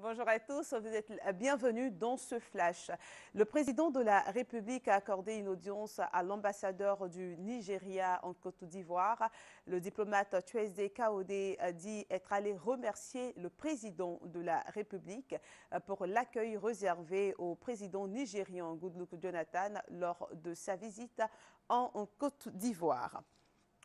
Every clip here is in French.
Bonjour à tous, vous êtes bienvenus dans ce flash. Le président de la République a accordé une audience à l'ambassadeur du Nigeria en Côte d'Ivoire. Le diplomate Chukwueze Kaode a dit être allé remercier le président de la République pour l'accueil réservé au président nigérian Goodluck Jonathan lors de sa visite en Côte d'Ivoire.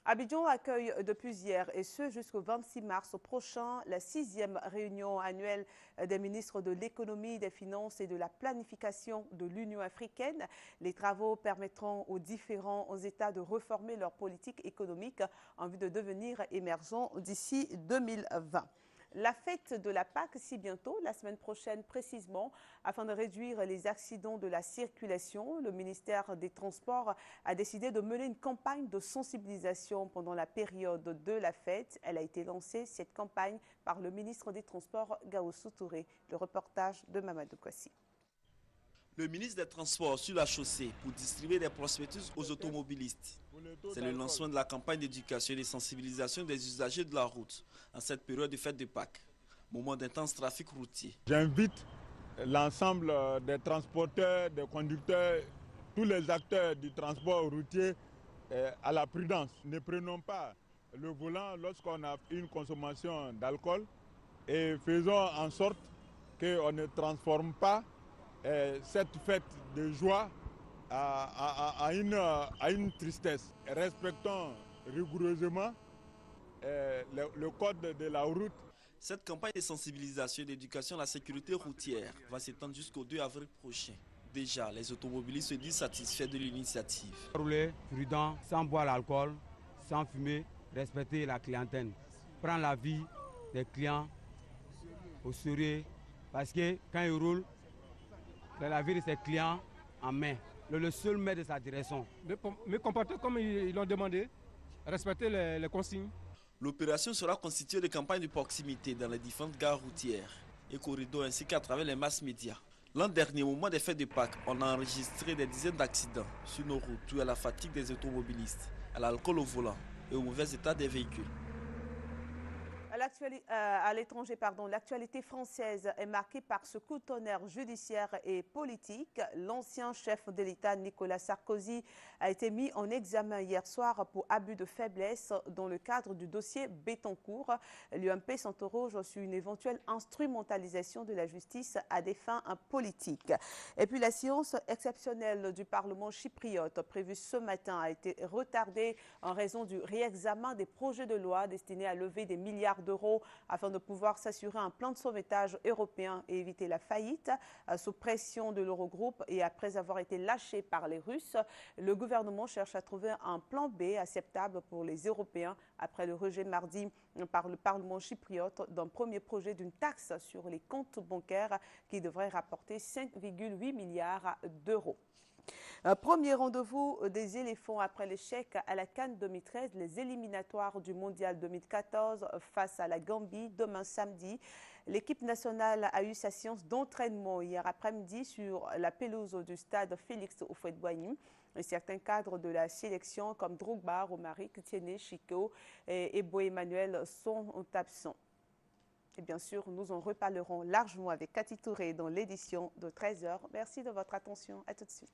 Abidjan accueille depuis hier et ce jusqu'au 26 mars prochain la 6e réunion annuelle des ministres de l'économie, des finances et de la planification de l'Union africaine. Les travaux permettront aux différents États de reformer leur politique économique en vue de devenir émergents d'ici 2020. La fête de la Pâque si bientôt, la semaine prochaine précisément, afin de réduire les accidents de la circulation. Le ministère des Transports a décidé de mener une campagne de sensibilisation pendant la période de la fête. Elle a été lancée, cette campagne, par le ministre des Transports, Gaoussou Touré. Le reportage de Mamadou Kwasi. Le ministre des Transports sur la chaussée pour distribuer des prospectus aux automobilistes. C'est le lancement de la campagne d'éducation et de sensibilisation des usagers de la route en cette période de fête de Pâques, moment d'intense trafic routier. J'invite l'ensemble des transporteurs, des conducteurs, tous les acteurs du transport routier à la prudence. Ne prenons pas le volant lorsqu'on a une consommation d'alcool et faisons en sorte qu'on ne transforme pas cette fête de joie à une tristesse. Respectons rigoureusement le code de la route. Cette campagne de sensibilisation et d'éducation à la sécurité routière va s'étendre jusqu'au 2 avril prochain. Déjà, les automobilistes se disent satisfaits de l'initiative. Rouler prudent, sans boire l'alcool, sans fumer, respecter la clientèle. Prendre la vie des clients au sérieux parce que quand ils roulent, c'est la vie de ses clients en main. Le seul maître de sa direction. Me comporter comme ils l'ont demandé, respecter les consignes. L'opération sera constituée de campagnes de proximité dans les différentes gares routières et corridors ainsi qu'à travers les masses médias. L'an dernier, au moment des fêtes de Pâques, on a enregistré des dizaines d'accidents sur nos routes dus à la fatigue des automobilistes, à l'alcool au volant et au mauvais état des véhicules. À l'étranger, l'actualité française est marquée par ce coup de tonnerre judiciaire et politique. L'ancien chef de l'État, Nicolas Sarkozy, a été mis en examen hier soir pour abus de faiblesse dans le cadre du dossier Bettencourt. L'UMP s'interroge sur une éventuelle instrumentalisation de la justice à des fins politiques. Et puis la séance exceptionnelle du Parlement chypriote prévue ce matin a été retardée en raison du réexamen des projets de loi destinés à lever des milliards d'euros afin de pouvoir s'assurer un plan de sauvetage européen et éviter la faillite. Sous pression de l'Eurogroupe et après avoir été lâché par les Russes, le gouvernement cherche à trouver un plan B acceptable pour les Européens après le rejet mardi par le Parlement chypriote d'un premier projet d'une taxe sur les comptes bancaires qui devrait rapporter 5,8 milliards d'euros. Premier rendez-vous des éléphants après l'échec à la CAN 2013, les éliminatoires du Mondial 2014 face à la Gambie demain samedi. L'équipe nationale a eu sa séance d'entraînement hier après-midi sur la pelouse du stade Félix Houphouët-Boigny. Certains cadres de la sélection comme Drogba, Romaric, Tiéné, Chico et Ebo Emmanuel sont absents. Et bien sûr, nous en reparlerons largement avec Cathy Touré dans l'édition de 13h. Merci de votre attention. À tout de suite.